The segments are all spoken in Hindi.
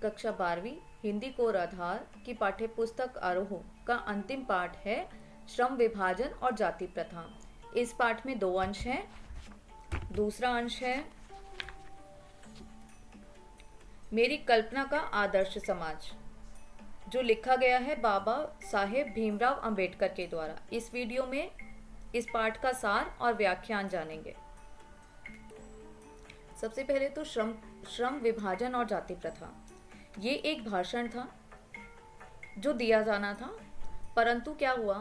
कक्षा 12वीं हिंदी कोर आधार की पाठ्य पुस्तक आरोह का अंतिम पाठ है श्रम विभाजन और जाति प्रथा। इस पाठ में 2 अंश हैं। दूसरा अंश है मेरी कल्पना का आदर्श समाज, जो लिखा गया है बाबा साहेब भीमराव अंबेडकर के द्वारा। इस वीडियो में इस पाठ का सार और व्याख्यान जानेंगे। सबसे पहले तो श्रम विभाजन और जाति प्रथा, ये एक भाषण था जो दिया जाना था, परंतु क्या हुआ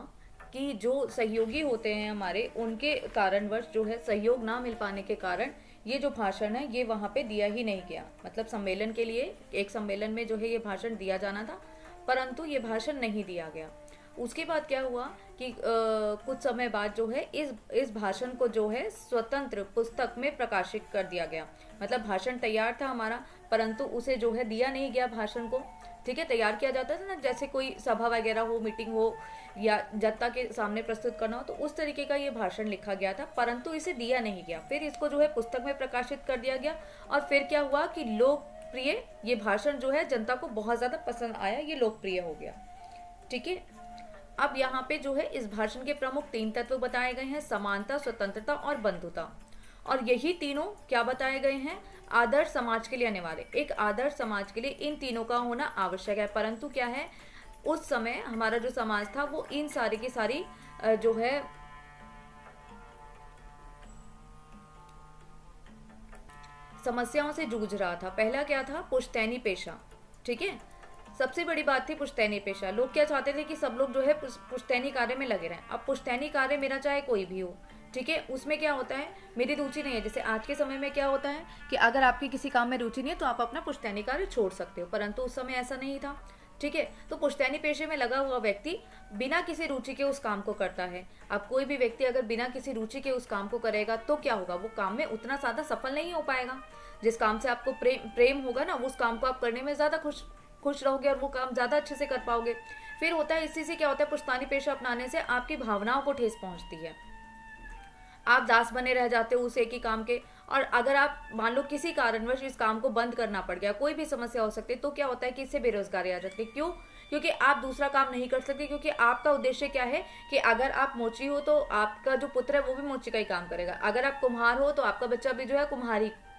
कि जो सहयोगी होते हैं हमारे, उनके कारणवश जो है सहयोग ना मिल पाने के कारण ये जो भाषण है ये वहाँ पे दिया ही नहीं गया। मतलब सम्मेलन के लिए एक सम्मेलन में जो है ये भाषण दिया जाना था, परंतु ये भाषण नहीं दिया गया। उसके बाद क्या हुआ कि कुछ समय बाद जो है इस भाषण को जो है स्वतंत्र पुस्तक में प्रकाशित कर दिया गया। मतलब भाषण तैयार था हमारा, परंतु उसे जो है दिया नहीं गया भाषण को। ठीक है, तैयार किया जाता था ना, जैसे कोई सभा वगैरह हो, मीटिंग हो या जनता के सामने प्रस्तुत करना हो, तो उस तरीके का ये भाषण लिखा गया था, परंतु इसे दिया नहीं गया। फिर इसको जो है पुस्तक में प्रकाशित कर दिया गया और फिर क्या हुआ कि लोकप्रिय ये भाषण जो है जनता को बहुत ज़्यादा पसंद आया, ये लोकप्रिय हो गया। ठीक है, अब यहाँ पे जो है इस भाषण के प्रमुख 3 तत्व बताए गए हैं: समानता, स्वतंत्रता और बंधुता। और यही तीनों क्या बताए गए हैं? आदर्श समाज के लिए अनिवार्य। एक आदर्श समाज के लिए इन तीनों का होना आवश्यक है। परंतु क्या है, उस समय हमारा जो समाज था वो इन सारी की सारी जो है समस्याओं से जूझ रहा था। पहला क्या था? पुश्तैनी पेशा। ठीक है, सबसे बड़ी बात थी पुश्तैनी पेशा। लोग क्या चाहते थे कि सब लोग जो है पुश्तैनी कार्य में लगे रहें। अब पुश्तैनी कार्य मेरा चाहे कोई भी हो, ठीक है, उसमें क्या होता है, मेरी रुचि नहीं है। जैसे आज के समय में क्या होता है कि अगर आपकी किसी काम में रुचि नहीं है तो आप अपना पुश्तैनी कार्य छोड़ सकते हो, परंतु उस समय ऐसा नहीं था। ठीक है, तो पुश्तैनी पेशे में लगा हुआ व्यक्ति बिना किसी रुचि के उस काम को करता है। अब कोई भी व्यक्ति अगर बिना किसी रुचि के उस काम को करेगा तो क्या होगा, वो काम में उतना ज़्यादा सफल नहीं हो पाएगा। जिस काम से आपको प्रेम होगा ना, उस काम को आप करने में ज़्यादा खुश रहोगे और वो काम ज़्यादा अच्छे से कर पाओगे। फिर होता है, इसी से क्या होता है, पुश्तैनी पेशा अपनाने से आपकी भावनाओं को ठेस पहुंचती है। आप दास बने रह जाते हो उस एक ही काम के। और अगर आप मान लो किसी कारणवश इस काम को बंद करना पड़ गया, कोई भी समस्या हो सकती है, तो क्या होता है कि इससे बेरोजगारी आ जाती है। क्यों? क्योंकि आप दूसरा काम नहीं कर सकते, क्योंकि आपका उद्देश्य क्या है कि अगर आप मोची हो तो आपका जो पुत्र है वो भी मोची का ही काम करेगा। अगर आप कुम्हार हो तो आपका बच्चा भी जो है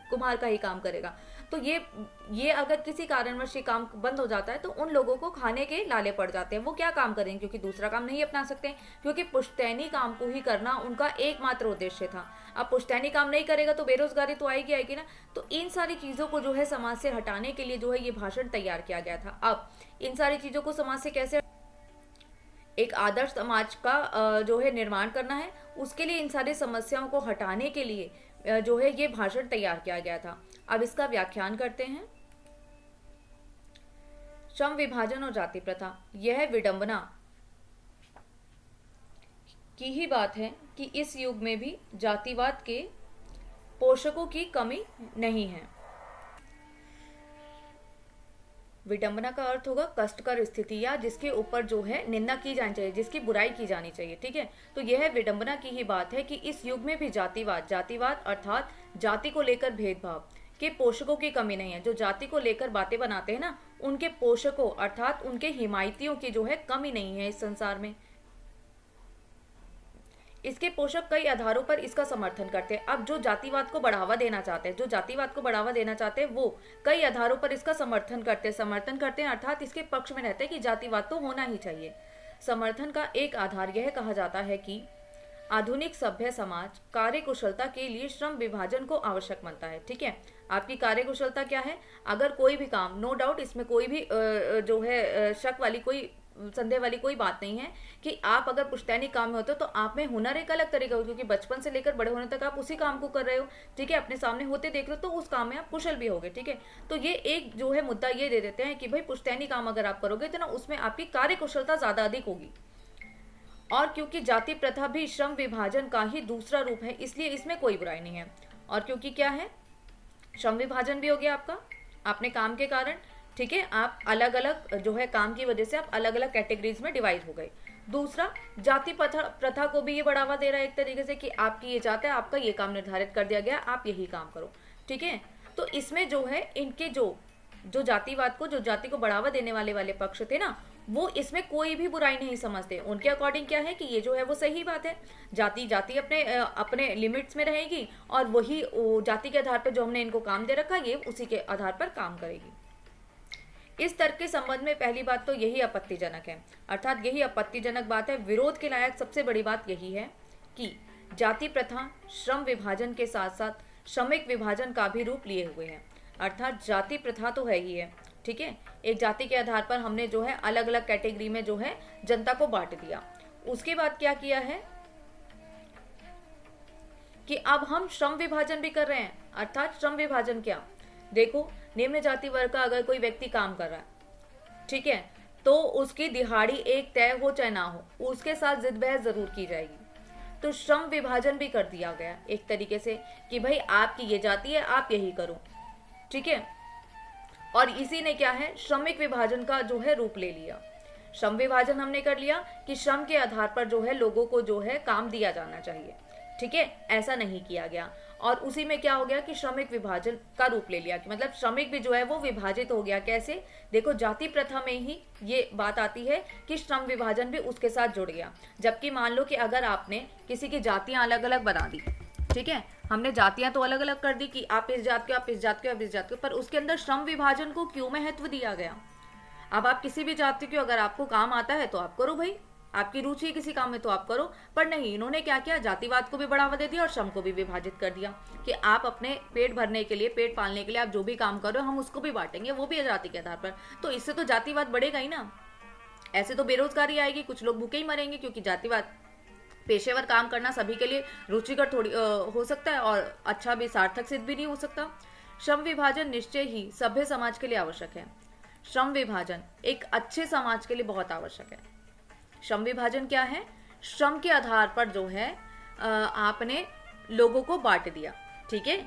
कुम्हार का ही काम करेगा। तो ये अगर किसी कारणवश ये काम बंद हो जाता है तो उन लोगों को खाने के लाले पड़ जाते हैं। वो क्या काम करेंगे, क्योंकि दूसरा काम नहीं अपना सकते, क्योंकि पुश्तैनी काम को ही करना उनका एकमात्र उद्देश्य था। अब पुश्तैनी काम नहीं करेगा तो बेरोजगारी तो आएगी ना। तो इन सारी चीज़ों को जो है समाज से हटाने के लिए जो है ये भाषण तैयार किया गया था। अब इन सारी चीज़ों को समाज से कैसे, एक आदर्श समाज का जो है निर्माण करना है, उसके लिए इन सारी समस्याओं को हटाने के लिए जो है ये भाषण तैयार किया गया था। अब इसका व्याख्यान करते हैं। श्रम विभाजन और जाति प्रथा, यह विडंबना की ही बात है कि इस युग में भी जातिवाद के पोषकों की कमी नहीं है। विडंबना का अर्थ होगा कष्टकर स्थिति या जिसके ऊपर जो है निंदा की जानी चाहिए, जिसकी बुराई की जानी चाहिए। ठीक है, तो यह विडंबना की ही बात है कि इस युग में भी जातिवाद अर्थात जाति को लेकर भेदभाव के पोषकों की कमी नहीं है। जो जाति को लेकर बातें बनाते हैं ना, उनके पोषकों अर्थात उनके हिमायतियों की जो है कमी नहीं है इस संसार में। इसके पोषक कई आधारों पर इसका समर्थन करते हैं। अब जो जातिवाद को बढ़ावा देना चाहते हैं, वो कई आधारों पर इसका समर्थन करते हैं अर्थात इसके पक्ष में रहते हैं कि जातिवाद तो होना ही चाहिए। समर्थन का एक आधार यह कहा जाता है कि आधुनिक सभ्य समाज कार्यकुशलता के लिए श्रम विभाजन को आवश्यक मानता है। ठीक है, आपकी कार्यकुशलता क्या है, अगर कोई भी काम, नो डाउट इसमें कोई भी जो है शक वाली, कोई संदेह वाली कोई बात नहीं है कि आप अगर पुश्तैनी काम में होते हो तो आप में हुनर एक अलग तरीका हो, क्योंकि बचपन से लेकर बड़े होने तक आप उसी काम को कर रहे हो। ठीक है, अपने सामने होते देख रहे हो तो उस काम में आप कुशल भी होगे। ठीक है, तो ये एक जो है मुद्दा ये दे देते हैं कि भाई पुश्तैनी काम अगर आप करोगे तो ना उसमें आपकी कार्यकुशलता ज्यादा अधिक होगी। और क्योंकि जाति प्रथा भी श्रम विभाजन का ही दूसरा रूप है, इसलिए इसमें कोई बुराई नहीं है। और क्योंकि क्या है, श्रम विभाजन भी हो गया आपका अपने काम के कारण। ठीक है, आप अलग अलग जो है काम की वजह से आप अलग अलग कैटेगरीज में डिवाइड हो गए। दूसरा, जाति प्रथा को भी ये बढ़ावा दे रहा है एक तरीके से कि आपकी ये जात है, आपका ये काम निर्धारित कर दिया गया, आप यही काम करो। ठीक है, तो इसमें जो है इनके जो जो जातिवाद को, जो जाति को बढ़ावा देने वाले पक्ष थे ना, वो इसमें कोई भी बुराई नहीं समझते। उनके अकॉर्डिंग क्या है कि ये जो है वो सही बात है, जाति जाति अपने अपने लिमिट्स में रहेगी, और वही जाति के आधार पर जो हमने इनको काम दे रखा है, ये उसी के आधार पर काम करेगी। इस तर्क के संबंध में पहली बात तो यही आपत्तिजनक है, अर्थात यही आपत्तिजनक बात है। विरोध के लायक सबसे बड़ी बात यही है कि जाति प्रथा श्रम विभाजन के साथ साथ श्रमिक विभाजन का भी रूप लिए हुए है। अर्थात जाति प्रथा तो है ही है, ठीक है, एक जाति के आधार पर हमने जो है अलग अलग कैटेगरी में जो है जनता को बांट दिया। उसके बाद क्या किया है कि अब हम श्रम विभाजन भी कर रहे हैं। अर्थात श्रम विभाजन क्या, देखो, निम्न जाति वर्ग का अगर कोई व्यक्ति काम कर रहा है, ठीक है, तो उसकी दिहाड़ी एक तय हो चाहे ना हो, उसके साथ जिद बहस जरूर की जाएगी। तो श्रम विभाजन भी कर दिया गया एक तरीके से कि भाई आपकी ये जाति है, आप यही करो, ठीक है। और इसी ने क्या है, श्रमिक विभाजन का जो है रूप ले लिया। श्रम विभाजन हमने कर लिया कि श्रम के आधार पर जो है लोगों को जो है काम दिया जाना चाहिए, ठीक है, ऐसा नहीं किया गया। और उसी में क्या हो गया कि श्रमिक विभाजन का रूप ले लिया, कि मतलब श्रमिक भी जो है वो विभाजित हो गया। कैसे, देखो, जाति प्रथा में ही ये बात आती है कि श्रम विभाजन भी उसके साथ जुड़ गया। जबकि मान लो कि अगर आपने किसी की जातियां अलग अलग बना दी, ठीक है, हमने जातियां तो अलग अलग कर दी कि आप इस जात के, आप इस जात के, आप इस जात के, पर उसके अंदर श्रम विभाजन को क्यों महत्व दिया गया। अब आप किसी भी जाति के, अगर आपको काम आता है तो आप करो भाई, आपकी रुचि है किसी काम में तो आप करो, पर नहीं, इन्होंने क्या किया, जातिवाद को भी बढ़ावा दे दिया और श्रम को भी विभाजित कर दिया कि आप अपने पेट भरने के लिए, पेट पालने के लिए आप जो भी काम कर रहे हो हम उसको भी बांटेंगे, वो भी जाति के आधार पर। तो इससे तो जातिवाद बढ़ेगा ही ना, ऐसे तो बेरोजगारी आएगी, कुछ लोग भूखे ही मरेंगे, क्योंकि जातिवाद, पेशेवर काम करना सभी के लिए रुचिकर थोड़ी हो सकता है और अच्छा भी, सार्थक सिद्ध भी नहीं हो सकता। श्रम विभाजन निश्चय ही सभ्य समाज के लिए आवश्यक है। श्रम विभाजन एक अच्छे समाज के लिए बहुत आवश्यक है। श्रम विभाजन क्या है, श्रम के आधार पर जो है आपने लोगों को बांट दिया, ठीक है,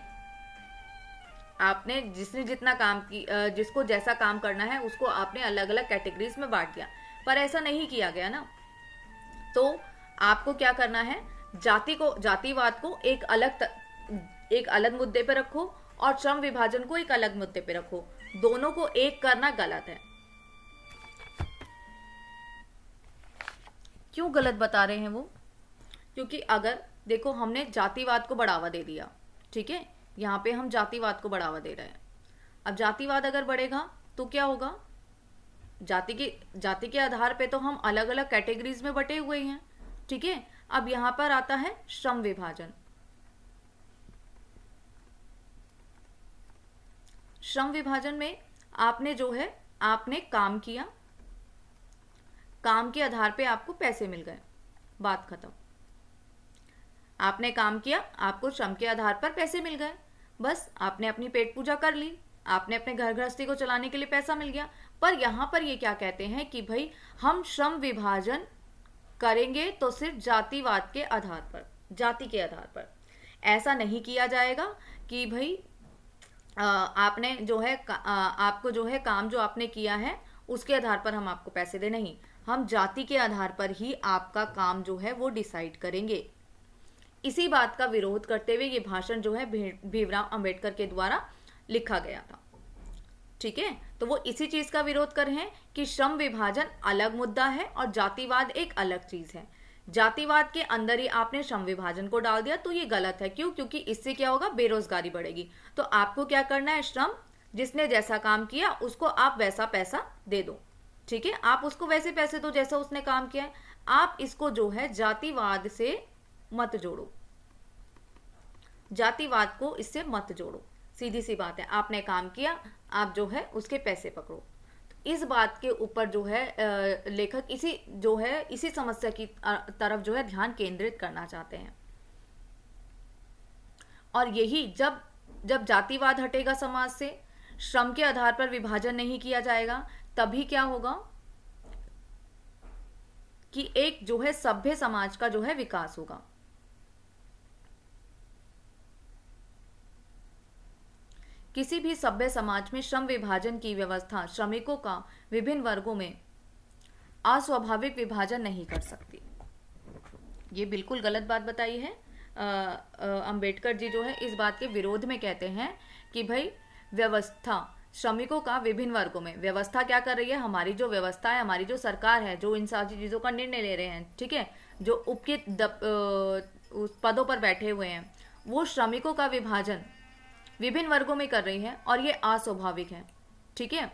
आपने जिसने जितना काम की, जिसको जैसा काम करना है उसको आपने अलग अलग कैटेगरीज में बांट दिया, पर ऐसा नहीं किया गया ना। तो आपको क्या करना है, जातिवाद को एक अलग मुद्दे पे रखो और श्रम विभाजन को एक अलग मुद्दे पे रखो, दोनों को एक करना गलत है। क्यों गलत बता रहे हैं वो, क्योंकि अगर देखो हमने जातिवाद को बढ़ावा दे दिया, ठीक है, यहाँ पे हम जातिवाद को बढ़ावा दे रहे हैं। अब जातिवाद अगर बढ़ेगा तो क्या होगा, जाति के आधार पे तो हम अलग अलग कैटेगरीज में बटे हुए हैं, ठीक है। अब यहां पर आता है श्रम विभाजन। श्रम विभाजन में आपने जो है, आपने काम किया, काम के आधार पे आपको पैसे मिल गए, बात खत्म। आपने काम किया, आपको श्रम के आधार पर पैसे मिल गए, बस आपने अपनी पेट पूजा कर ली, आपने अपने घर गृहस्थी को चलाने के लिए पैसा मिल गया। पर यहां पर ये क्या कहते हैं कि भाई हम श्रम विभाजन करेंगे तो सिर्फ जातिवाद के आधार पर, जाति के आधार पर। ऐसा नहीं किया जाएगा कि भाई आपने जो है आपको जो है काम जो आपने किया है उसके आधार पर हम आपको पैसे दे, नहीं, हम जाति के आधार पर ही आपका काम जो है वो डिसाइड करेंगे। इसी बात का विरोध करते हुए ये भाषण जो है भीमराव अंबेडकर के द्वारा लिखा गया था, ठीक है। तो वो इसी चीज का विरोध कर रहे हैं कि श्रम विभाजन अलग मुद्दा है और जातिवाद एक अलग चीज है। जातिवाद के अंदर ही आपने श्रम विभाजन को डाल दिया तो ये गलत है। क्यों? क्योंकि इससे क्या होगा, बेरोजगारी बढ़ेगी। तो आपको क्या करना है, श्रम, जिसने जैसा काम किया उसको आप वैसा पैसा दे दो, ठीक है, आप उसको वैसे पैसे दो जैसा उसने काम किया है। आप इसको जो है जातिवाद से मत जोड़ो, जातिवाद को इससे मत जोड़ो, सीधी सी बात है। आपने काम किया, आप जो है उसके पैसे पकड़ो। तो इस बात के ऊपर जो है लेखक इसी समस्या की तरफ जो है ध्यान केंद्रित करना चाहते हैं। और यही जब जातिवाद हटेगा समाज से, श्रम के आधार पर विभाजन नहीं किया जाएगा, तभी क्या होगा कि एक जो है सभ्य समाज का जो है विकास होगा। किसी भी सभ्य समाज में श्रम विभाजन की व्यवस्था श्रमिकों का विभिन्न वर्गों में अस्वाभाविक विभाजन नहीं कर सकती। ये बिल्कुल गलत बात बताई है। अंबेडकर जी जो है इस बात के विरोध में कहते हैं कि भाई व्यवस्था श्रमिकों का विभिन्न वर्गों में। व्यवस्था क्या कर रही है, हमारी जो व्यवस्था है, हमारी जो सरकार है, जो इन सारी चीजों का निर्णय ले रहे हैं, ठीक है, जो उस पदों पर बैठे हुए हैं, वो श्रमिकों का विभाजन विभिन्न वर्गों में कर रही है और ये अस्वाभाविक है। ठीक है,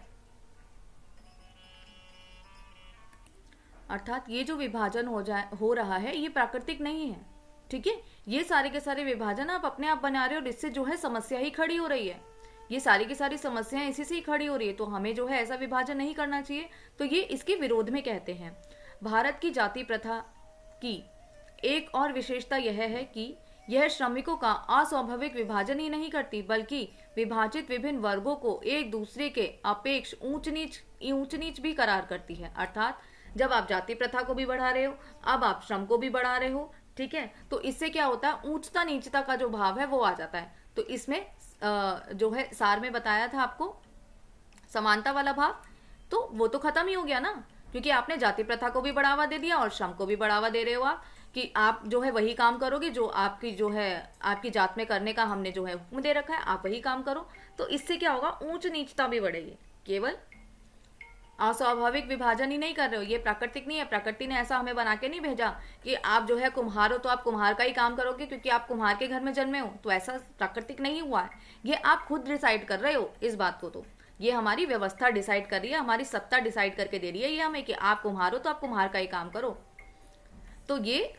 अर्थात ये जो विभाजन हो रहा है ये प्राकृतिक नहीं है। ठीक है, ये सारे के सारे विभाजन आप अपने आप बना रहे हो और इससे जो है समस्या ही खड़ी हो रही है। ये सारी की सारी समस्याएं इसी से ही खड़ी हो रही है, तो हमें जो है ऐसा विभाजन नहीं करना चाहिए। तो ये इसके विरोध में कहते हैं। भारत की जाति प्रथा की एक और विशेषता यह है कि यह श्रमिकों का अस्वाभाविक विभाजन ही नहीं करती, बल्कि विभाजित विभिन्न वर्गों को एक दूसरे के अपेक्ष ऊंच नीच भी करार करती है। अर्थात जब आप जाति प्रथा को भी बढ़ा रहे हो, अब आप श्रम को भी बढ़ा रहे हो। ठीक है, तो इससे क्या होता है, ऊंचता नीचता का जो भाव है वो आ जाता है। तो इसमें जो है सार में बताया था आपको समानता वाला भाव, तो वो तो खत्म ही हो गया ना, क्योंकि आपने जाति प्रथा को भी बढ़ावा दे दिया और श्रम को भी बढ़ावा दे रहे हो आप, कि आप जो है वही काम करोगे जो आपकी जो है आपकी जात में करने का हमने जो है हुक्म दे रखा है, आप वही काम करो। तो इससे क्या होगा, ऊंच नीचता भी बढ़ेगी। केवल अस्वाभाविक विभाजन ही नहीं कर रहे हो, ये प्राकृतिक नहीं है। प्रकृति ने ऐसा हमें बना के नहीं भेजा कि आप जो है कुम्हार हो तो आप कुम्हार का ही काम करोगे क्योंकि आप कुम्हार के घर में जन्मे हो, तो ऐसा प्राकृतिक नहीं हुआ है। ये आप खुद डिसाइड कर रहे हो इस बात को, तो ये हमारी व्यवस्था डिसाइड कर रही है, हमारी सत्ता डिसाइड करके दे रही है ये हमें कि आप कुम्हार हो तो आप कुम्हार का ही काम करो। तो ये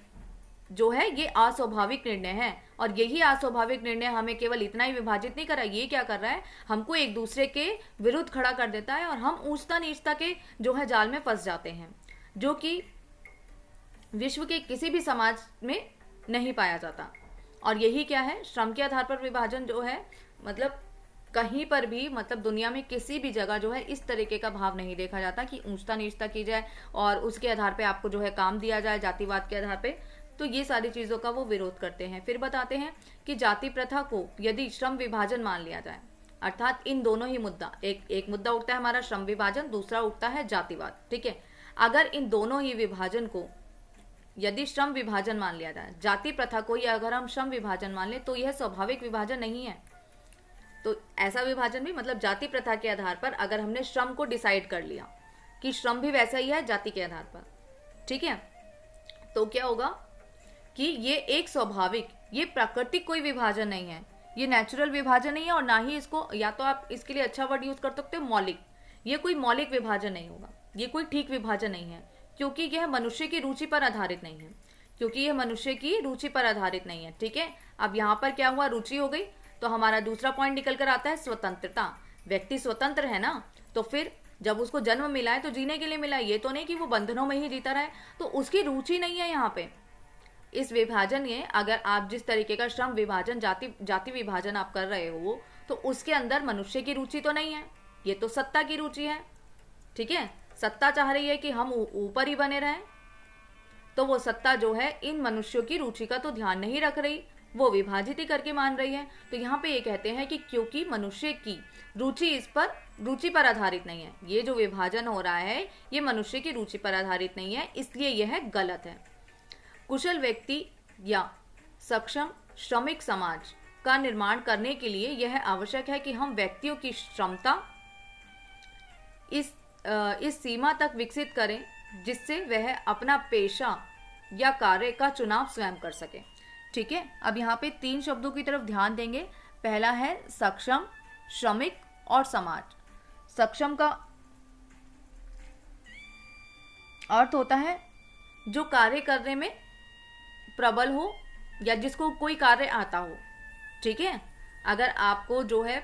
जो है ये अस्वाभाविक निर्णय है, और यही अस्वाभाविक निर्णय हमें केवल इतना ही विभाजित नहीं कर रहा है, ये क्या कर रहा है, हमको एक दूसरे के विरुद्ध खड़ा कर देता है और हम ऊंचता नीचता के जो है जाल में फंस जाते हैं, जो कि विश्व के किसी भी समाज में नहीं पाया जाता। और यही क्या है, श्रम के आधार पर विभाजन जो है, मतलब कहीं पर भी, मतलब दुनिया में किसी भी जगह जो है इस तरीके का भाव नहीं देखा जाता कि ऊंचता नीचता की जाए और उसके आधार पे आपको जो है काम दिया जाए जातिवाद के आधार पे। तो ये सारी चीजों का वो विरोध करते हैं। फिर बताते हैं कि जाति प्रथा को यदि श्रम विभाजन मान लिया जाए, अर्थात इन दोनों ही मुद्दा, एक मुद्दा उठता है हमारा श्रम विभाजन, दूसरा उठता है जातिवाद। ठीक है, अगर इन दोनों ही विभाजन को यदि श्रम विभाजन मान लिया जाए, जाति प्रथा को या अगर हम श्रम विभाजन मान ले, तो यह स्वाभाविक विभाजन नहीं है। तो ऐसा विभाजन भी, मतलब जाति प्रथा के आधार पर अगर हमने श्रम को डिसाइड कर लिया कि श्रम भी वैसा ही है जाति के आधार पर, ठीक है, तो क्या होगा कि ये एक स्वाभाविक, ये प्राकृतिक कोई विभाजन नहीं है, ये नेचुरल विभाजन नहीं है, और ना ही इसको, या तो आप इसके लिए अच्छा वर्ड यूज कर सकते हो मौलिक, ये कोई मौलिक विभाजन नहीं होगा, ये कोई ठीक विभाजन नहीं है, क्योंकि यह मनुष्य की रुचि पर आधारित नहीं है, क्योंकि यह मनुष्य की रुचि पर आधारित नहीं है। ठीक है, अब यहाँ पर क्या हुआ, रुचि हो गई, तो हमारा दूसरा पॉइंट निकल कर आता है स्वतंत्रता। व्यक्ति स्वतंत्र है ना, तो फिर जब उसको जन्म मिला है तो जीने के लिए मिला है, ये तो नहीं कि वो बंधनों में ही जीता रहे, तो उसकी रुचि नहीं है यहाँ पे। इस विभाजन में अगर आप जिस तरीके का श्रम विभाजन, जाति विभाजन आप कर रहे हो, तो उसके अंदर मनुष्य की रुचि तो नहीं है, ये तो सत्ता की रुचि है। ठीक है, सत्ता चाह रही है कि हम ऊपर ही बने रहें, तो वो सत्ता जो है इन मनुष्यों की रुचि का तो ध्यान नहीं रख रही, वो विभाजित ही करके मान रही है। तो यहाँ पे ये कहते हैं कि क्योंकि मनुष्य की रुचि पर आधारित नहीं है, ये जो विभाजन हो रहा है ये मनुष्य की रुचि पर आधारित नहीं है, इसलिए यह गलत है। कुशल व्यक्ति या सक्षम श्रमिक समाज का निर्माण करने के लिए यह आवश्यक है कि हम व्यक्तियों की क्षमता इस सीमा तक विकसित करें जिससे वह अपना पेशा या कार्य का चुनाव स्वयं कर सके। ठीक है, अब यहाँ पे 3 शब्दों की तरफ ध्यान देंगे। पहला है सक्षम, श्रमिक और समाज। सक्षम का अर्थ होता है जो कार्य करने में प्रबल हो या जिसको कोई कार्य आता हो। ठीक है, अगर आपको जो है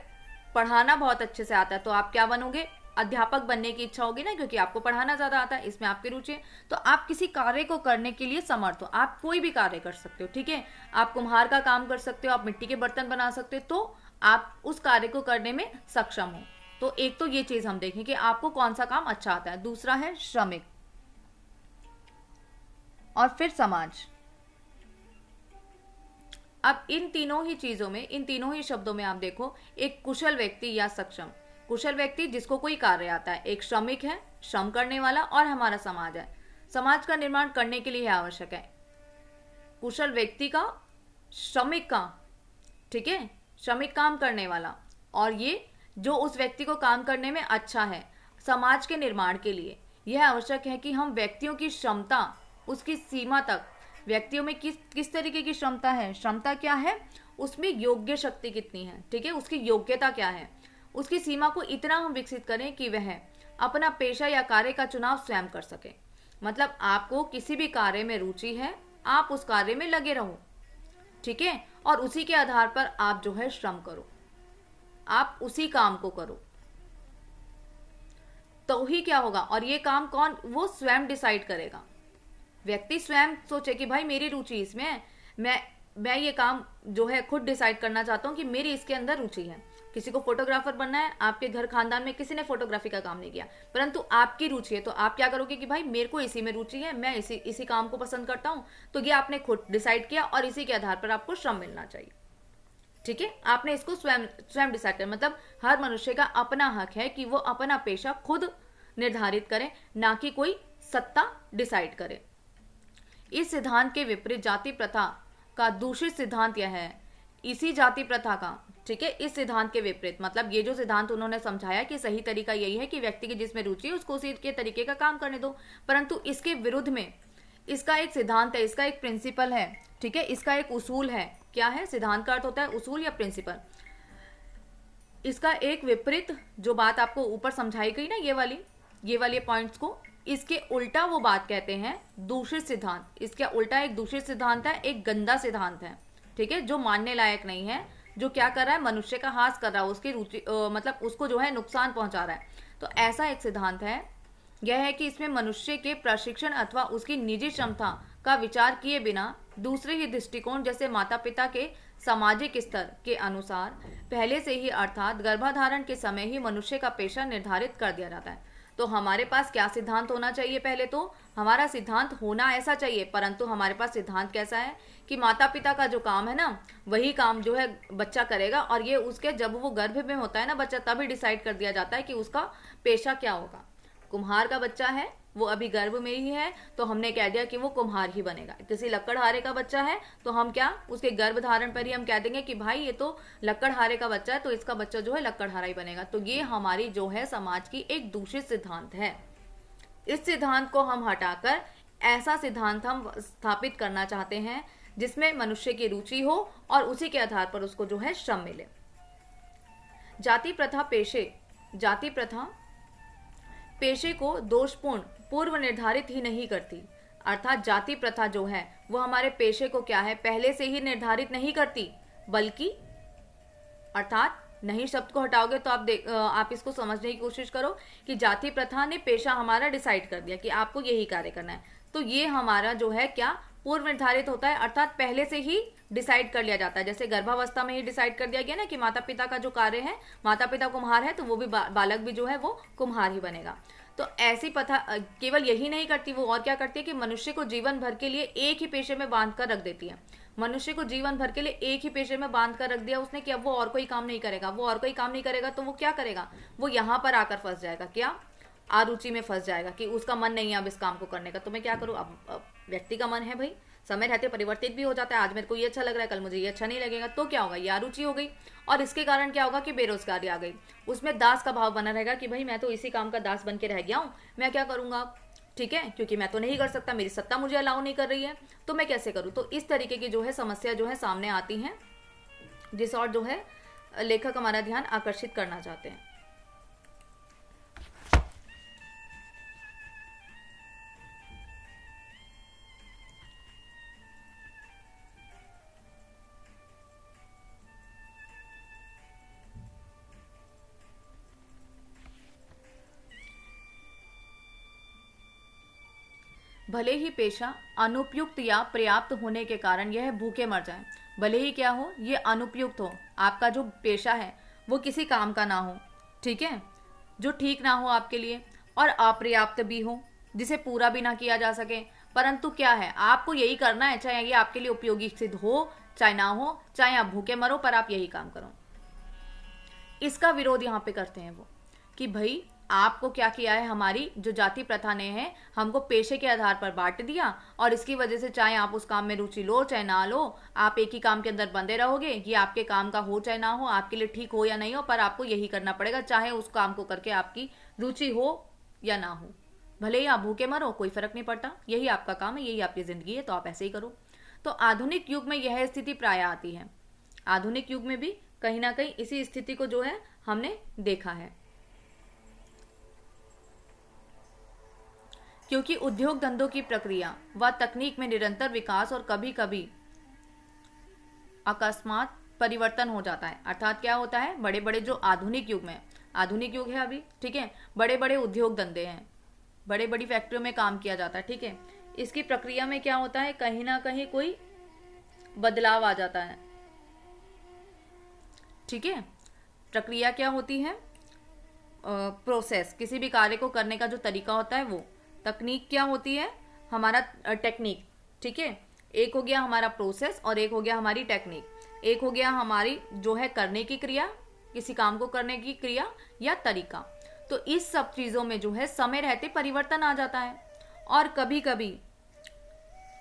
पढ़ाना बहुत अच्छे से आता है तो आप क्या बनोगे, अध्यापक बनने की इच्छा होगी ना, क्योंकि आपको पढ़ाना ज्यादा आता है, इसमें आपकी रुचि है, तो आप किसी कार्य को करने के लिए समर्थ हो, आप कोई भी कार्य कर सकते हो। ठीक है, आप कुम्हार का काम कर सकते हो, आप मिट्टी के बर्तन बना सकते हो, तो आप उस कार्य को करने में सक्षम हो। तो एक तो ये चीज हम देखें कि आपको कौन सा काम अच्छा आता है। दूसरा है श्रमिक, और फिर समाज। अब इन तीनों ही चीजों में, इन तीनों ही शब्दों में आप देखो, एक कुशल व्यक्ति या सक्षम, कुशल व्यक्ति जिसको कोई कार्य आता है, एक श्रमिक है श्रम करने वाला, और हमारा समाज है, समाज का निर्माण करने के लिए आवश्यक है कुशल व्यक्ति का, श्रमिक का, ठीक है, श्रमिक काम करने वाला, और ये जो उस व्यक्ति को काम करने में अच्छा है। समाज के निर्माण के लिए यह आवश्यक है कि हम व्यक्तियों की क्षमता, उसकी सीमा तक, व्यक्तियों में किस तरीके की क्षमता है, क्षमता क्या है, उसमें योग्य शक्ति कितनी है, ठीक है, उसकी योग्यता क्या है, उसकी सीमा को इतना हम विकसित करें कि वह अपना पेशा या कार्य का चुनाव स्वयं कर सके। मतलब आपको किसी भी कार्य में रुचि है, आप उस कार्य में लगे रहो, ठीक है, और उसी के आधार पर आप जो है श्रम करो, आप उसी काम को करो, तो ही क्या होगा। और ये काम कौन, वो स्वयं डिसाइड करेगा। व्यक्ति स्वयं सोचे कि भाई मेरी रुचि इसमें है, मैं ये काम जो है खुद डिसाइड करना चाहता हूँ कि मेरी इसके अंदर रुचि है। किसी को फोटोग्राफर बनना है, आपके घर खानदान में किसी ने फोटोग्राफी का काम नहीं किया, परंतु आपकी रुचि है, तो आप क्या करोगे कि भाई मेरे को इसी में रुचि है, मैं इसी काम को पसंद करता हूँ, तो ये आपने खुद डिसाइड किया और इसी के आधार पर आपको श्रम मिलना चाहिए, ठीक है। आपने इसको स्वयं डिसाइड कर, मतलब हर मनुष्य का अपना हक है कि वो अपना पेशा खुद निर्धारित करे, ना कि कोई सत्ता डिसाइड करे। इस सिद्धांत के विपरीत जाति प्रथा का दूषित सिद्धांत यह है, इसी जाति प्रथा का, ठीक है, इस सिद्धांत के विपरीत, मतलब ये जो सिद्धांत उन्होंने समझाया कि सही तरीका यही है कि व्यक्ति की जिसमें रुचि है उसको उसी के तरीके का काम करने दो, परंतु इसके विरुद्ध में इसका एक सिद्धांत है, इसका एक प्रिंसिपल है, ठीक है, इसका एक उसूल है। क्या है? सिद्धांत का अर्थ होता है उसूल या प्रिंसिपल। इसका एक विपरीत जो बात आपको ऊपर समझाई गई ना, ये वाली पॉइंट्स को, इसके उल्टा वो बात कहते हैं दूषित सिद्धांत। इसके उल्टा एक दूषित सिद्धांत है, एक गंदा सिद्धांत है, ठीक है, जो मानने लायक नहीं है, जो क्या कर रहा है, मनुष्य का हास कर रहा है, उसकी रुचि मतलब उसको जो है नुकसान पहुंचा रहा है। तो ऐसा एक सिद्धांत है, यह है कि इसमें मनुष्य के प्रशिक्षण अथवा उसकी निजी क्षमता का विचार किए बिना दूसरे ही दृष्टिकोण जैसे माता पिता के सामाजिक स्तर के अनुसार पहले से ही अर्थात गर्भाधारण के समय ही मनुष्य का पेशा निर्धारित कर दिया जाता है। तो हमारे पास क्या सिद्धांत होना चाहिए? पहले तो हमारा सिद्धांत होना ऐसा चाहिए, परंतु हमारे पास सिद्धांत कैसा है कि माता पिता का जो काम है ना, वही काम जो है बच्चा करेगा, और ये उसके जब वो गर्भ में होता है ना बच्चा, तभी डिसाइड कर दिया जाता है कि उसका पेशा क्या होगा। कुम्हार का बच्चा है, वो अभी गर्भ में ही है, तो हमने कह दिया कि वो कुम्हार ही बनेगा। किसी लकड़हारे का बच्चा है तो हम क्या, उसके गर्भ धारण पर ही हम कह देंगे कि भाई ये तो लकड़हारे का बच्चा है, तो इसका बच्चा जो है लकड़हारा ही बनेगा। तो ये हमारी जो है समाज की एक दूषित सिद्धांत है। इस सिद्धांत को हम हटाकर ऐसा सिद्धांत हम स्थापित करना चाहते हैं जिसमें मनुष्य की रुचि हो और उसी के आधार पर उसको जो है श्रम मिले। जाति प्रथा पेशे को दोषपूर्ण पूर्व निर्धारित ही नहीं करती, अर्थात जाति प्रथा जो है वो हमारे पेशे को क्या है, पहले से ही निर्धारित नहीं करती, बल्कि अर्थात नहीं शब्द को हटाओगे तो आप इसको समझने की कोशिश करो कि जाति प्रथा ने पेशा हमारा डिसाइड कर दिया कि आपको यही कार्य करना है, तो ये हमारा जो है क्या पूर्व निर्धारित होता है, अर्थात पहले से ही डिसाइड कर लिया जाता है। जैसे गर्भावस्था में ही डिसाइड कर दिया गया ना कि माता पिता का जो कार्य है, माता पिता कुम्हार है तो वो भी बालक भी जो है वो कुम्हार ही बनेगा। तो ऐसी प्रथा केवल यही नहीं करती, वो और क्या करती है कि मनुष्य को जीवन भर के लिए एक ही पेशे में बांध कर रख देती है। मनुष्य को जीवन भर के लिए एक ही पेशे में बांध कर रख दिया उसने कि अब वो और कोई काम नहीं करेगा, वो और कोई काम नहीं करेगा तो वो क्या करेगा, वो यहाँ पर आकर फंस जाएगा, क्या आरुचि में फंस जाएगा कि उसका मन नहीं है अब इस काम को करने का। तो मैं क्या करूँ, अब व्यक्ति का मन है भाई, समय रहते परिवर्तित भी हो जाता है, आज मेरे को ये अच्छा लग रहा है, कल मुझे ये अच्छा नहीं लगेगा, तो क्या होगा, ये आरुचि हो गई, और इसके कारण क्या होगा कि बेरोजगारी आ गई, उसमें दास का भाव बना रहेगा कि भाई मैं तो इसी काम का दास बन के रह गया हूँ, मैं क्या करूँगा, ठीक है, क्योंकि मैं तो नहीं कर सकता, मेरी सत्ता मुझे अलाउ नहीं कर रही है, तो मैं कैसे करूँ। तो इस तरीके की जो है समस्या जो है सामने आती हैं, जिस और जो है लेखक हमारा ध्यान आकर्षित करना चाहते हैं। भले ही पेशा अनुपयुक्त या पर्याप्त होने के कारण यह भूखे मर जाए, भले ही क्या हो, ये अनुपयुक्त हो, आपका जो पेशा है वो किसी काम का ना हो, ठीक है, जो ठीक ना हो आपके लिए, और अपर्याप्त भी हो, जिसे पूरा भी ना किया जा सके, परंतु क्या है, आपको यही करना है, चाहे ये आपके लिए उपयोगी सिद्ध हो चाहे ना हो, चाहे आप भूखे मरो, पर आप यही काम करो। इसका विरोध यहाँ पे करते हैं वो कि भाई आपको क्या किया है, हमारी जो जाति प्रथा ने है हमको पेशे के आधार पर बांट दिया, और इसकी वजह से चाहे आप उस काम में रुचि लो चाहे ना लो, आप एक ही काम के अंदर बंधे रहोगे। ये आपके काम का हो चाहे ना हो, आपके लिए ठीक हो या नहीं हो, पर आपको यही करना पड़ेगा, चाहे उस काम को करके आपकी रुचि हो या ना हो। भले ही आप भूखे मरो, कोई फर्क नहीं पड़ता, यही आपका काम है, यही आपकी जिंदगी है, तो आप ऐसे ही करो। तो आधुनिक युग में यह स्थिति प्राय आती है। आधुनिक युग में भी कहीं ना कहीं इसी स्थिति को जो है हमने देखा है, क्योंकि उद्योग धंधों की प्रक्रिया व तकनीक में निरंतर विकास और कभी कभी अकस्मात परिवर्तन हो जाता है। अर्थात क्या होता है, बड़े बड़े जो आधुनिक युग में, आधुनिक युग है अभी, ठीक है, बड़े बड़े उद्योग धंधे हैं, बड़े बड़ी फैक्ट्रियों में काम किया जाता है, ठीक है, इसकी प्रक्रिया में क्या होता है, कहीं ना कहीं कोई बदलाव आ जाता है, ठीक है। प्रक्रिया क्या होती है, प्रोसेस, किसी भी कार्य को करने का जो तरीका होता है वो। तकनीक क्या होती है, हमारा टेक्निक, ठीक है। एक हो गया हमारा प्रोसेस और एक हो गया हमारी टेक्निक। एक हो गया हमारी जो है करने की क्रिया, किसी काम को करने की क्रिया या तरीका। तो इस सब चीजों में जो है समय रहते परिवर्तन आ जाता है, और कभी कभी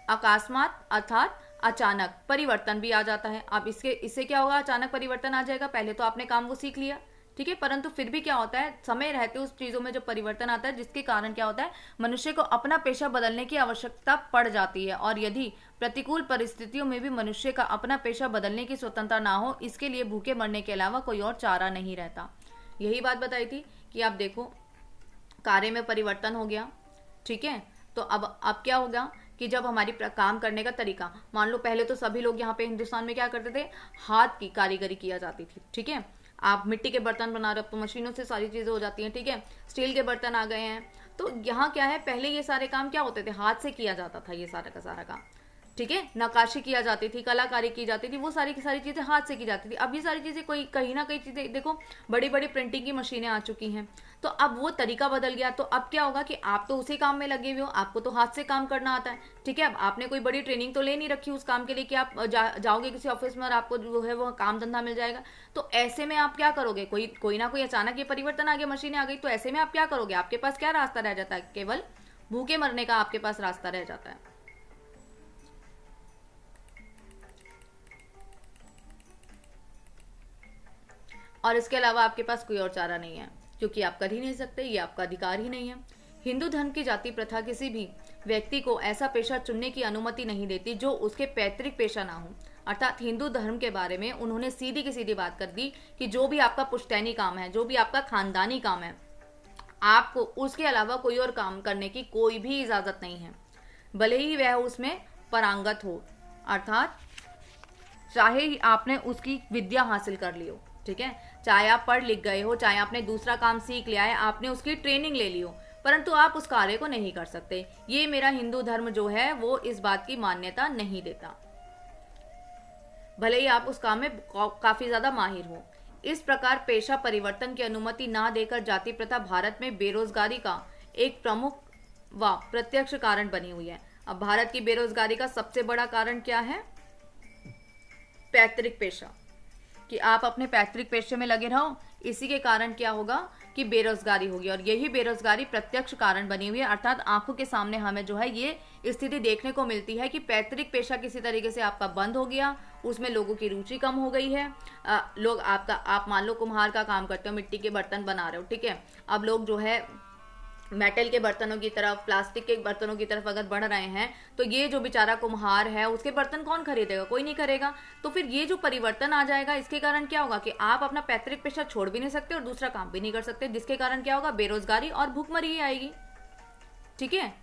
अकस्मात अर्थात अचानक परिवर्तन भी आ जाता है। अब इससे क्या होगा, अचानक परिवर्तन आ जाएगा, पहले तो आपने काम को सीख लिया, ठीक है, परंतु फिर भी क्या होता है, समय रहते उस चीजों में जो परिवर्तन आता है, जिसके कारण क्या होता है, मनुष्य को अपना पेशा बदलने की आवश्यकता पड़ जाती है। और यदि प्रतिकूल परिस्थितियों में भी मनुष्य का अपना पेशा बदलने की स्वतंत्रता ना हो, इसके लिए भूखे मरने के अलावा कोई और चारा नहीं रहता। यही बात बताई थी कि आप देखो कार्य में परिवर्तन हो गया, ठीक है। तो अब क्या होगा कि जब हमारी काम करने का तरीका, मान लो पहले तो सभी लोग यहाँ पे हिंदुस्तान में क्या करते थे, हाथ की कारीगरी किया जाती थी, ठीक है। आप मिट्टी के बर्तन बना रहे हो तो मशीनों से सारी चीजें हो जाती हैं, ठीक है। स्टील के बर्तन आ गए हैं, तो यहाँ क्या है, पहले ये सारे काम क्या होते थे, हाथ से किया जाता था, ये सारा का सारा काम, ठीक है। नक्काशी किया जाती थी, कलाकारी की जाती थी, वो सारी की सारी चीजें हाथ से की जाती थी। अब ये सारी चीजें कोई कहीं ना कहीं चीजें देखो, बड़ी बड़ी प्रिंटिंग की मशीनें आ चुकी हैं, तो अब वो तरीका बदल गया। तो अब क्या होगा कि आप तो उसी काम में लगे हुए हो, आपको तो हाथ से काम करना आता है, ठीक है। अब आपने कोई बड़ी ट्रेनिंग तो ले नहीं रखी उस काम के लिए कि आप जाओगे किसी ऑफिस में और आपको जो है वो काम धंधा मिल जाएगा। तो ऐसे में आप क्या करोगे, कोई ना कोई अचानक ये परिवर्तन आ गया, मशीनें आ गई, तो ऐसे में आप क्या करोगे, आपके पास क्या रास्ता रह जाता है, केवल भूखे मरने का आपके पास रास्ता रह जाता है। और इसके अलावा आपके पास कोई और चारा नहीं है, क्योंकि आप कर ही नहीं सकते, ये आपका अधिकार ही नहीं है। हिंदू धर्म की जाति प्रथा किसी भी व्यक्ति को ऐसा पेशा चुनने की अनुमति नहीं देती जो उसके पैतृक पेशा ना हो। अर्थात हिंदू धर्म के बारे में उन्होंने सीधी की सीधी बात कर दी कि जो भी आपका पुश्तैनी काम है, जो भी आपका खानदानी काम है, आपको उसके अलावा कोई और काम करने की कोई भी इजाजत नहीं है, भले ही वह उसमें पारंगत हो। अर्थात चाहे ही आपने उसकी विद्या हासिल कर ली हो, ठीक है, चाहे आप पढ़ लिख गए हो, चाहे आपने दूसरा काम सीख लिया है, आपने उसकी ट्रेनिंग ले ली हो, परंतु आप उस कार्य को नहीं कर सकते। ये मेरा हिंदू धर्म जो है वो इस बात की मान्यता नहीं देता, भले ही आप उस काम में काफी ज्यादा माहिर हो। इस प्रकार पेशा परिवर्तन की अनुमति ना देकर जाति प्रथा भारत में बेरोजगारी का एक प्रमुख व प्रत्यक्ष कारण बनी हुई है। अब भारत की बेरोजगारी का सबसे बड़ा कारण क्या है, पैतृक पेशा, कि आप अपने पैतृक पेशे में लगे रहो, इसी के कारण क्या होगा कि बेरोजगारी होगी, और यही बेरोजगारी प्रत्यक्ष कारण बनी हुई है। अर्थात आंखों के सामने हमें जो है ये स्थिति देखने को मिलती है कि पैतृक पेशा किसी तरीके से आपका बंद हो गया, उसमें लोगों की रुचि कम हो गई है। लोग आप मान लो कुम्हार का काम करते हो, मिट्टी के बर्तन बना रहे हो, ठीक है, अब लोग जो है मेटल के बर्तनों की तरफ, प्लास्टिक के बर्तनों की तरफ अगर बढ़ रहे हैं, तो ये जो बेचारा कुम्हार है उसके बर्तन कौन खरीदेगा, कोई नहीं करेगा। तो फिर ये जो परिवर्तन आ जाएगा, इसके कारण क्या होगा कि आप अपना पैतृक पेशा छोड़ भी नहीं सकते और दूसरा काम भी नहीं कर सकते, जिसके कारण क्या होगा, बेरोजगारी और भूखमरी आएगी, ठीक है,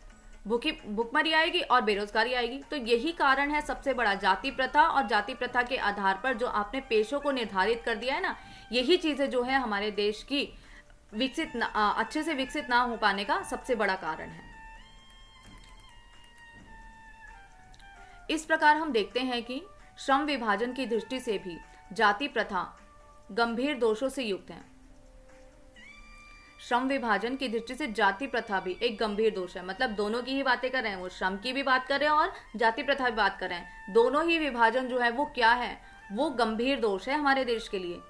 भूखमरी आएगी और बेरोजगारी आएगी। तो यही कारण है सबसे बड़ा, जाति प्रथा, और जाति प्रथा के आधार पर जो आपने पेशों को निर्धारित कर दिया है ना, यही चीजें जो है हमारे देश की अच्छे से विकसित ना हो पाने का सबसे बड़ा कारण है। इस प्रकार हम देखते हैं कि श्रम विभाजन की दृष्टि से भी जाति प्रथा गंभीर दोषों से युक्त है। श्रम विभाजन की दृष्टि से जाति प्रथा भी एक गंभीर दोष है, मतलब दोनों की ही बातें कर रहे हैं, वो श्रम की भी बात कर रहे हैं और जाति प्रथा भी बात कर रहे हैं। दोनों ही विभाजन जो है वो क्या है, वो गंभीर दोष है हमारे देश के लिए।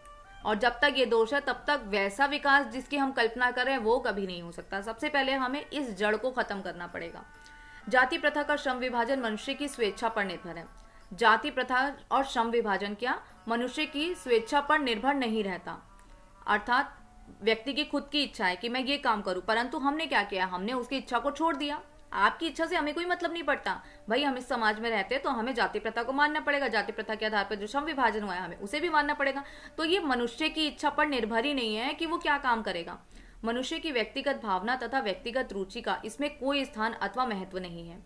और जब तक ये दोष है तब तक वैसा विकास जिसकी हम कल्पना कर रहे हैं वो कभी नहीं हो सकता। सबसे पहले हमें इस जड़ को खत्म करना पड़ेगा। जाति प्रथा का श्रम विभाजन मनुष्य की स्वेच्छा पर निर्भर है। जाति प्रथा और श्रम विभाजन क्या मनुष्य की स्वेच्छा पर निर्भर नहीं रहता, अर्थात व्यक्ति की खुद की इच्छा है कि मैं ये काम करूं, परंतु हमने क्या किया, हमने उसकी इच्छा को छोड़ दिया। आपकी इच्छा से हमें कोई मतलब नहीं पड़ता भाई, हम इस समाज में रहते हैं तो हमें जाति प्रथा को मानना पड़ेगा, जाति प्रथा के आधार पर जो श्रम विभाजन हुआ है हमें उसे भी मानना पड़ेगा। तो ये मनुष्य की इच्छा पर निर्भर ही नहीं है कि वो क्या काम करेगा। मनुष्य की व्यक्तिगत भावना तथा व्यक्तिगत रुचि का इसमें कोई स्थान अथवा महत्व नहीं है।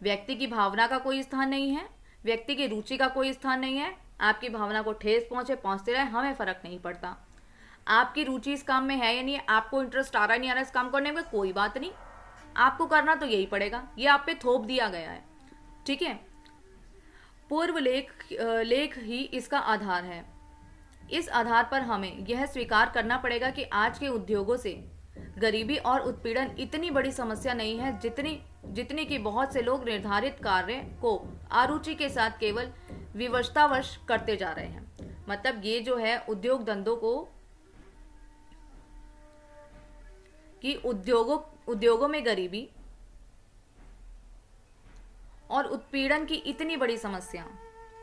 व्यक्ति की भावना का कोई स्थान नहीं है, व्यक्ति की रुचि का कोई स्थान नहीं है। आपकी भावना को ठेस पहुंचते रहे, हमें फर्क नहीं पड़ता। आपकी रुचि इस काम में है या नहीं, आपको इंटरेस्ट आ रहा है नहीं आ रहा इस काम करने में, कोई बात नहीं, आपको करना तो यही पड़ेगा, ये आप पे थोप दिया गया है। ठीक है, पूर्व लेख ही इसका आधार है। इस आधार पर हमें यह स्वीकार करना पड़ेगा कि आज के उद्योगों से गरीबी और उत्पीड़न इतनी बड़ी समस्या नहीं है जितनी कि बहुत से लोग निर्धारित कार्य को अरुचि के साथ केवल विवशतावश करते जा रहे हैं। मतलब ये जो है उद्योग धंधों को कि उद्योगों में गरीबी और उत्पीड़न की इतनी बड़ी समस्या,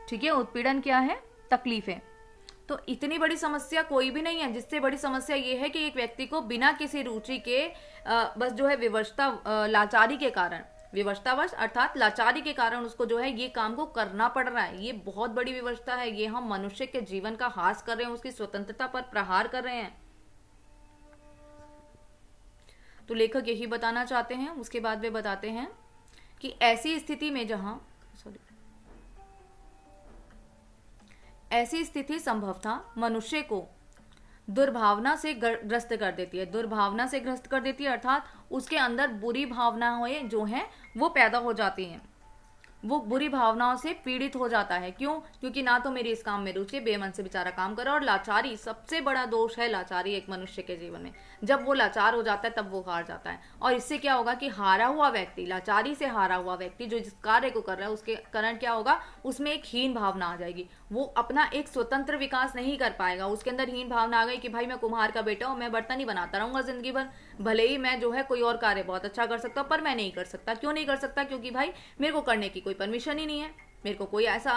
ठीक है, उत्पीड़न क्या है, तकलीफ है, तो इतनी बड़ी समस्या कोई भी नहीं है। जिससे बड़ी समस्या ये है कि एक व्यक्ति को बिना किसी रुचि के बस जो है लाचारी के कारण, विवशतावश अर्थात लाचारी के कारण उसको जो है ये काम को करना पड़ रहा है। ये बहुत बड़ी विवशता है, ये हम मनुष्य के जीवन का हास कर रहे हैं, उसकी स्वतंत्रता पर प्रहार कर रहे हैं। तो लेखक यही बताना चाहते हैं। उसके बाद वे बताते हैं कि ऐसी स्थिति संभवतः मनुष्य को दुर्भावना से ग्रस्त कर देती है। दुर्भावना से ग्रस्त कर देती है अर्थात उसके अंदर बुरी भावनाएं जो हैं वो पैदा हो जाती हैं, वो बुरी भावनाओं से पीड़ित हो जाता है। क्यों? क्योंकि ना तो मेरी इस काम में रुचि, बेमन से बेचारा काम कर रहा है। और लाचारी, सबसे बड़ा दोष है लाचारी एक मनुष्य के जीवन में। जब वो लाचार हो जाता है तब वो हार जाता है। और इससे क्या होगा कि हारा हुआ व्यक्ति, लाचारी से हारा हुआ व्यक्ति जो जिस कार्य को कर रहा है उसके कारण क्या होगा, उसमें एक हीन भावना आ जाएगी। वो अपना एक स्वतंत्र विकास नहीं कर पाएगा। उसके अंदर हीन भावना आ गई कि भाई मैं कुम्हार का बेटा हूँ, मैं बर्तन ही बनाता रहूंगा जिंदगी भर, भले ही मैं जो है कोई और कार्य बहुत अच्छा कर सकता हूँ पर मैं नहीं कर सकता। क्यों नहीं कर सकता? क्योंकि भाई मेरे को करने की कोई परमिशन ही नहीं है, मेरे को कोई ऐसा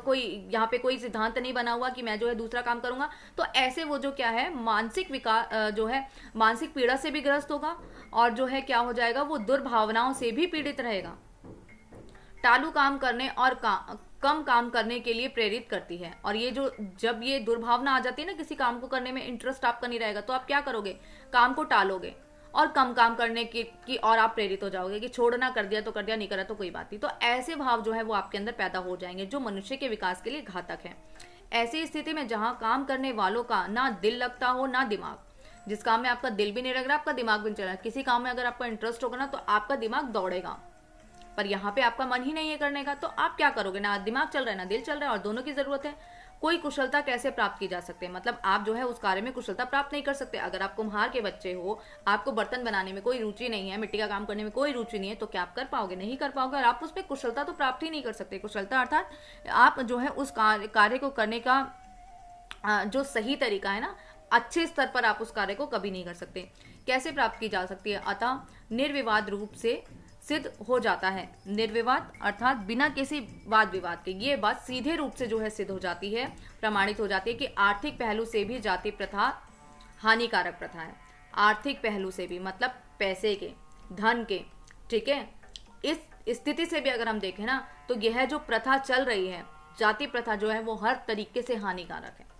कोई यहाँ पे कोई सिद्धांत नहीं बना हुआ कि मैं जो है दूसरा काम करूंगा। तो ऐसे वो जो क्या है मानसिक विकार जो है मानसिक पीड़ा से भी ग्रस्त होगा और जो है क्या हो जाएगा, वो दुर्भावनाओं से भी पीड़ित रहेगा। टालू काम करने और कम काम करने के लिए प्रेरित करती है। और ये जो जब ये दुर्भावना आ जाती है ना, किसी काम को करने में इंटरेस्ट आपका नहीं रहेगा, तो आप क्या करोगे, काम को टालोगे और कम काम करने की और आप प्रेरित हो जाओगे कि छोड़ना, कर दिया तो कर दिया, नहीं करा तो कोई बात नहीं। तो ऐसे भाव जो है वो आपके अंदर पैदा हो जाएंगे जो मनुष्य के विकास के लिए घातक है। ऐसी स्थिति में जहां काम करने वालों का ना दिल लगता हो ना दिमाग, जिस काम में आपका दिल भी नहीं लग रहा, आपका दिमाग भी नहीं चल रहा, किसी काम में अगर आपका इंटरेस्ट होगा ना तो आपका दिमाग दौड़ेगा, पर यहाँ पे आपका मन ही नहीं है करने का, तो आप क्या करोगे, ना दिमाग चल रहा है ना दिल चल रहा है और दोनों की जरूरत है। कोई कुशलता कैसे प्राप्त की जा सकती है, मतलब आप जो है उस कार्य में कुशलता प्राप्त नहीं कर सकते। अगर आप कुम्हार के बच्चे हो, आपको बर्तन बनाने में कोई रुचि नहीं है, मिट्टी का काम करने में कोई रुचि नहीं है, तो क्या आप कर पाओगे? नहीं कर पाओगे। और आप उस पर कुशलता तो प्राप्त ही नहीं कर सकते। कुशलता अर्थात आप जो है उस कार्य को करने का जो सही तरीका है ना, अच्छे स्तर पर आप उस कार्य को कभी नहीं कर सकते। कैसे प्राप्त की जा सकती है? अतः निर्विवाद रूप से सिद्ध हो जाता है। निर्विवाद अर्थात बिना किसी वाद विवाद के, ये बात सीधे रूप से जो है सिद्ध हो जाती है, प्रमाणित हो जाती है कि आर्थिक पहलू से भी जाति प्रथा हानिकारक प्रथा है। आर्थिक पहलू से भी मतलब पैसे के, धन के, ठीक है, इस स्थिति से भी अगर हम देखें ना तो यह जो प्रथा चल रही है, जाति प्रथा जो है वो हर तरीके से हानिकारक है।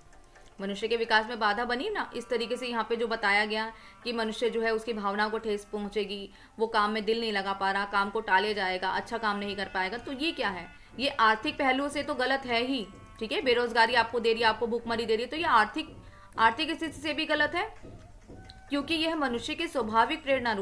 मनुष्य के विकास में बाधा बनी ना इस तरीके से, यहाँ पे जो बताया गया कि मनुष्य जो है उसकी भावनाओं को ठेस पहुंचेगी, वो काम में दिल नहीं लगा पा रहा, काम को टाले जाएगा, अच्छा काम नहीं कर पाएगा। तो ये क्या है, ये आर्थिक पहलू से तो गलत है ही, ठीक है, बेरोजगारी आपको दे रही है, आपको भूखमरी दे रही है, तो ये आर्थिक स्थिति से भी गलत है, क्योंकि यह मनुष्य की स्वाभाविक प्रेरणा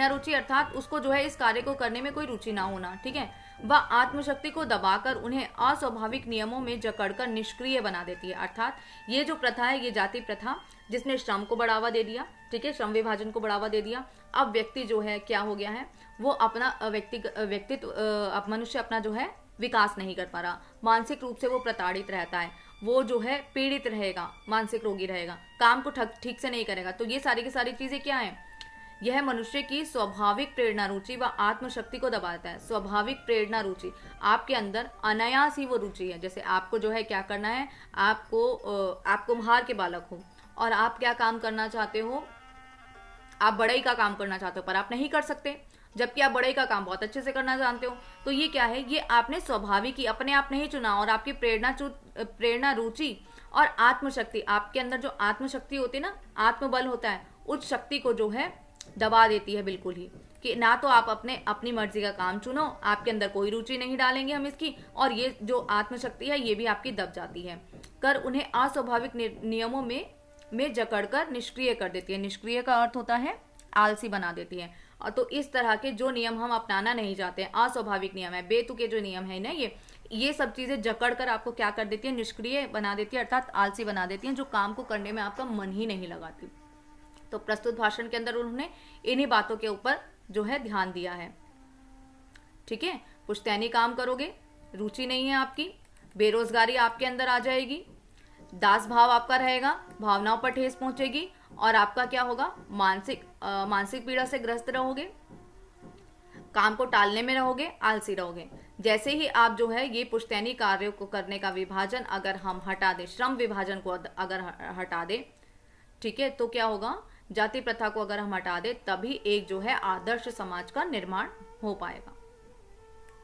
रुचि अर्थात उसको जो है इस कार्य को करने में कोई रुचि ना होना, ठीक है, वह आत्मशक्ति को दबाकर उन्हें अस्वाभाविक नियमों में जकड़कर निष्क्रिय बना देती है। अर्थात ये जो प्रथा है, ये जाति प्रथा जिसने श्रम को बढ़ावा दे दिया, ठीक है, श्रम विभाजन को बढ़ावा दे दिया। अब व्यक्ति जो है क्या हो गया है, वो अपना व्यक्तित्व, अब मनुष्य अपना जो है विकास नहीं कर पा रहा, मानसिक रूप से वो प्रताड़ित रहता है, वो जो है पीड़ित रहेगा, मानसिक रोगी रहेगा, काम को ठीक से नहीं करेगा। तो ये सारी की सारी चीजें क्या है, यह मनुष्य की स्वाभाविक प्रेरणा रुचि व आत्मशक्ति को दबाता है। स्वाभाविक प्रेरणा रुचि, आपके अंदर अनायास ही वो रुचि है। जैसे आपको जो है क्या करना है, आप कुम्हार के बालक हो और आप क्या काम करना चाहते हो, आप बढ़ई का काम करना चाहते हो पर आप नहीं कर सकते, जबकि आप बढ़ई का काम बहुत अच्छे से करना जानते हो। तो ये क्या है, ये आपने स्वाभाविक ही अपने आप नहीं चुना, और आपकी प्रेरणा रुचि और आत्मशक्ति, आपके अंदर जो आत्मशक्ति होती है ना, आत्मबल होता है, उस शक्ति को जो है दबा देती है बिल्कुल ही, कि ना तो आप अपनी मर्जी का काम चुनो, आपके अंदर कोई रुचि नहीं डालेंगे हम इसकी, और ये जो आत्मशक्ति है ये भी आपकी दब जाती है, कर उन्हें अस्वाभाविक नियमों में जकड़कर निष्क्रिय कर देती है। निष्क्रिय का अर्थ होता है आलसी बना देती है। और तो इस तरह के जो नियम हम अपनाना नहीं चाहते, अस्वाभाविक नियम है, बेतुके जो नियम है ना, ये सब चीजें जकड़ कर आपको क्या कर देती है, निष्क्रिय बना देती है, अर्थात आलसी बना देती है, जो काम को करने में आपका मन ही नहीं लगाती। तो प्रस्तुत भाषण के अंदर उन्होंने इन्हीं बातों के ऊपर जो है ध्यान दिया है। ठीक है, पुश्तैनी काम करोगे, रुचि नहीं है आपकी, बेरोजगारी आपके अंदर आ जाएगी, दास भाव आपका रहेगा, भावनाओं पर ठेस पहुंचेगी, और आपका क्या होगा, मानसिक पीड़ा से ग्रस्त रहोगे, काम को टालने में रहोगे, आलसी रहोगे। जैसे ही आप जो है ये पुश्तैनी कार्यों को करने का विभाजन अगर हम हटा दें, श्रम विभाजन को अगर हटा दें, ठीक है, तो क्या होगा, जाति प्रथा को अगर हम हटा दें, तभी एक जो है आदर्श समाज का निर्माण हो पाएगा।